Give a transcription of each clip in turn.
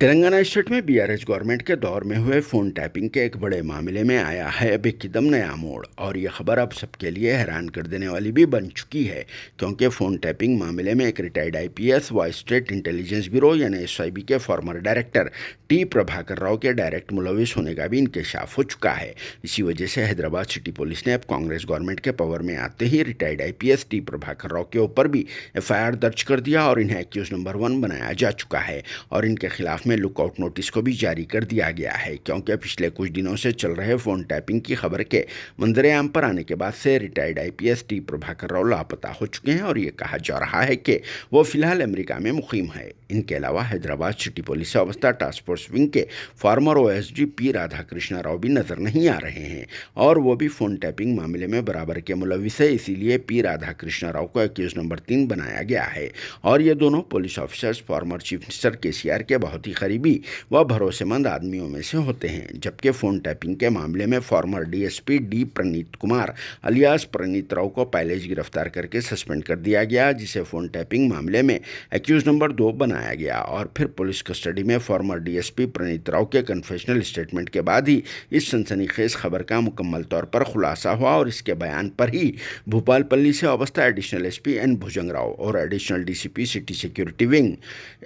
Telangana state में BRS government के दौर में हुए फ़ोन टैपिंग के एक बड़े मामले में आया है अब एकदम नया मोड़। और ये खबर अब सबके लिए हैरान कर देने वाली भी बन चुकी है, क्योंकि फ़ोन टैपिंग मामले में एक रिटायर्ड आईपीएस व स्टेट इंटेलिजेंस ब्यूरो यानी एसआईबी के farmer director T Prabhakar Rao के डायरेक्ट मुलविस होने का भी इंकशाफ हो चुका है। इसी वजह से हैदराबाद सिटी पुलिस ने अब कांग्रेस गवर्नमेंट के पावर में आते ही retired IPS T Prabhakar Rao के ऊपर भी एफआईआर दर्ज कर दिया और इन्हें एक्यूज नंबर 1 बनाया जा चुका है और इनके खिलाफ में लुकआउट नोटिस को भी जारी कर दिया गया है, क्योंकि पिछले कुछ दिनों से चल रहे फ़ोन टैपिंग की खबर के मंजरेआम पर आने के बाद से retired IPS T Prabhakar Rao लापता हो चुके हैं और ये कहा जा रहा है कि वो फिलहाल अमेरिका में मुकीम है। इनके अलावा हैदराबाद सिटी पुलिस से वाबस्ता टास्क फोर्स विंग के farmer OSD P Radhakrishna Rao भी नजर नहीं आ रहे हैं और वो भी फ़ोन टैपिंग मामले में बराबर के मुलविस है, इसीलिए पी राधाकृष्ण राव को एक्यूज नंबर 3 बनाया गया है। और ये दोनों police officers former chief minister KCR के बहुत ही करीबी व भरोसेमंद आदमियों में से होते हैं। जबकि फ़ोन टैपिंग के मामले में फॉर्मर डीएसपी डी प्रणीत कुमार अलियास प्रणीत राव को पहले ही गिरफ्तार करके सस्पेंड कर दिया गया, जिसे फ़ोन टैपिंग मामले में एक्यूज नंबर 2 बनाया गया। और फिर पुलिस कस्टडी में फॉर्मर डीएसपी प्रणीत राव के कन्फेशनल स्टेटमेंट के बाद ही इस सनसनीखेज खबर का मुकम्मल तौर पर खुलासा हुआ और इसके बयान पर ही भूपालपल्ली से वाबस्ता एडिशनल एसपी एन भुजंगराव और additional DCP city security wing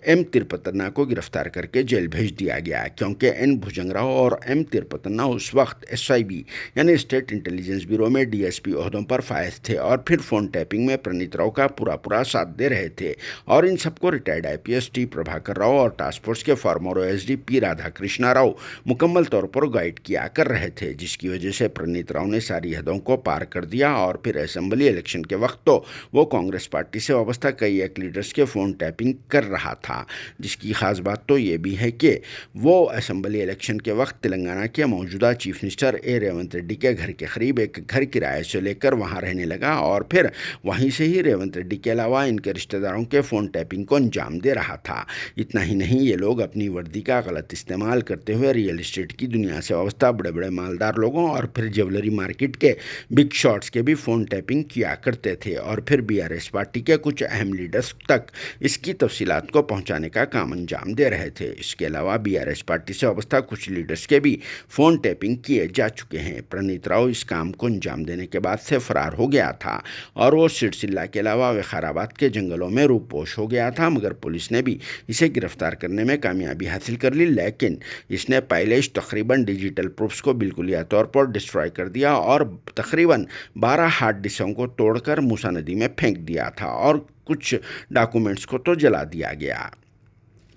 M Tirupatanna को गिरफ्तार करके जेल भेज दिया गया, क्योंकि एन भुजंगराव और एम तिरुपतन्ना उस वक्त एसआईबी यानी स्टेट इंटेलिजेंस ब्यूरो में डीएसपी ओहदों पर फायज थे और फिर फ़ोन टैपिंग में प्रणीत राव का पूरा साथ दे रहे थे। और इन सबको retired IPS T Prabhakar Rao और टास्क फोर्स के farmer OSD P Radhakrishna Rao मुकम्मल तौर पर गाइड किया कर रहे थे, जिसकी वजह से प्रणीत राव ने सारी हदों को पार कर दिया। और फिर असेंबली इलेक्शन के वक्त तो वो कांग्रेस पार्टी से वाबस्ता कई एक लीडर्स के फ़ोन टैपिंग कर रहा था, जिसकी खास बात तो ये भी है कि वो असेंबली इलेक्शन के वक्त तेलंगाना के मौजूदा चीफ मिनिस्टर ए रेवंत रेड्डी के घर के करीब एक घर किराए से लेकर वहां रहने लगा और फिर वहीं से ही रेवंत रेड्डी के अलावा इनके रिश्तेदारों के फ़ोन टैपिंग को अंजाम दे रहा था। इतना ही नहीं, ये लोग अपनी वर्दी का गलत इस्तेमाल करते हुए रियल इस्टेट की दुनिया से वाबस्ता बड़े बड़े मालदार लोगों और फिर ज्वेलरी मार्केट के बिग शॉट्स के भी फ़ोन टैपिंग किया करते थे और फिर बीआरएस पार्टी के कुछ अहम लीडर्स तक इसकी तफसीलात को पहुँचाने का काम अंजाम दे रहे थे। इसके अलावा बीआरएस पार्टी से वाबस्ता कुछ लीडर्स के भी फ़ोन टैपिंग किए जा चुके हैं। प्रणीत राव इस काम को अंजाम देने के बाद से फरार हो गया था और वो सिरसिल्ला के अलावा विकाराबाद के जंगलों में रूपोश हो गया था, मगर पुलिस ने भी इसे गिरफ्तार करने में कामयाबी हासिल कर ली। लेकिन इसने पहले ही तकरीबन डिजिटल प्रूफ्स को बिल्कुलिया तौर पर डिस्ट्रॉय कर दिया और तकरीबन 12 हार्ड डिस्कों को तोड़कर मूसा नदी में फेंक दिया था और कुछ डॉक्यूमेंट्स को तो जला दिया गया,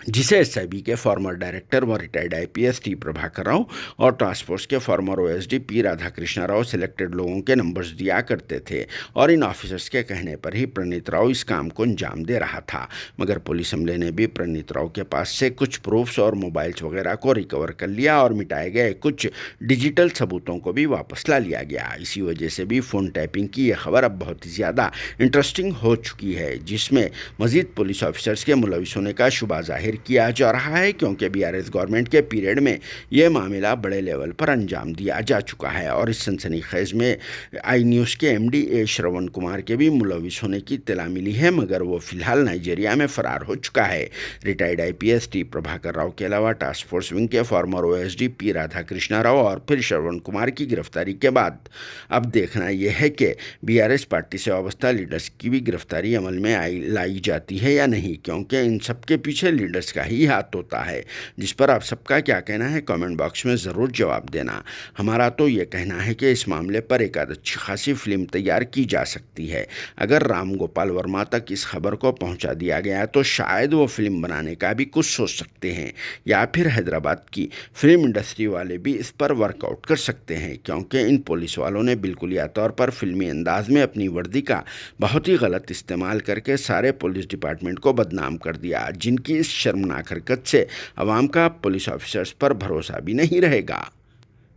जिसे एसआईबी के फॉर्मर डायरेक्टर व retired IPS T Prabhakar Rao और टास्क फोर्स के farmer OSD P Radhakrishna Rao selected लोगों के नंबर्स दिया करते थे और इन ऑफिसर्स के कहने पर ही प्रणीत राव इस काम को अंजाम दे रहा था। मगर पुलिस अमले ने भी प्रणीत राव के पास से कुछ प्रूफ्स और मोबाइल्स वगैरह को रिकवर कर लिया और मिटाए गए कुछ डिजिटल सबूतों को भी वापस ला लिया गया। इसी वजह से भी फ़ोन टैपिंग की यह खबर अब बहुत ही ज़्यादा इंटरेस्टिंग हो चुकी है, जिसमें मज़ीद पुलिस ऑफिसर्स के मुलविस होने का शुबा जाहिर किया जा रहा है, क्योंकि बीआरएस गवर्नमेंट के पीरियड में यह मामला बड़े लेवल पर अंजाम दिया जा चुका है। और इस सनसनीखेज में आई न्यूज़ के एमडी ए श्रवण कुमार के भी मुलविस होने की इत्तला मिली है, मगर वो फिलहाल नाइजीरिया में फरार हो चुका है। Retired IPS T Prabhakar Rao के अलावा टास्क फोर्स विंग के farmer OSD P Radhakrishna Rao और फिर श्रवण कुमार की गिरफ्तारी के बाद अब देखना यह है कि बीआरएस पार्टी से वाबस्ता लीडर्स की भी गिरफ्तारी अमल में लाई जाती है या नहीं, क्योंकि इन सबके पीछे लीडर्स का ही हाथ होता है। जिस पर आप सबका क्या कहना है कमेंट बॉक्स में ज़रूर जवाब देना। हमारा तो ये कहना है कि इस मामले पर एक अच्छी खासी फिल्म तैयार की जा सकती है। अगर राम गोपाल वर्मा तक इस खबर को पहुंचा दिया गया तो शायद वो फिल्म बनाने का भी कुछ सोच सकते हैं, या फिर हैदराबाद की फिल्म इंडस्ट्री वाले भी इस पर वर्कआउट कर सकते हैं, क्योंकि इन पुलिस वालों ने बिल्कुलिया तौर पर फिल्मी अंदाज में अपनी वर्दी का बहुत ही गलत इस्तेमाल करके सारे पुलिस डिपार्टमेंट को बदनाम कर दिया, जिनकी इस शर्मनाक हरकत से अवाम का पुलिस ऑफिसर्स पर भरोसा भी नहीं रहेगा।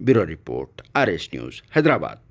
Bureau report, RS news, Hyderabad.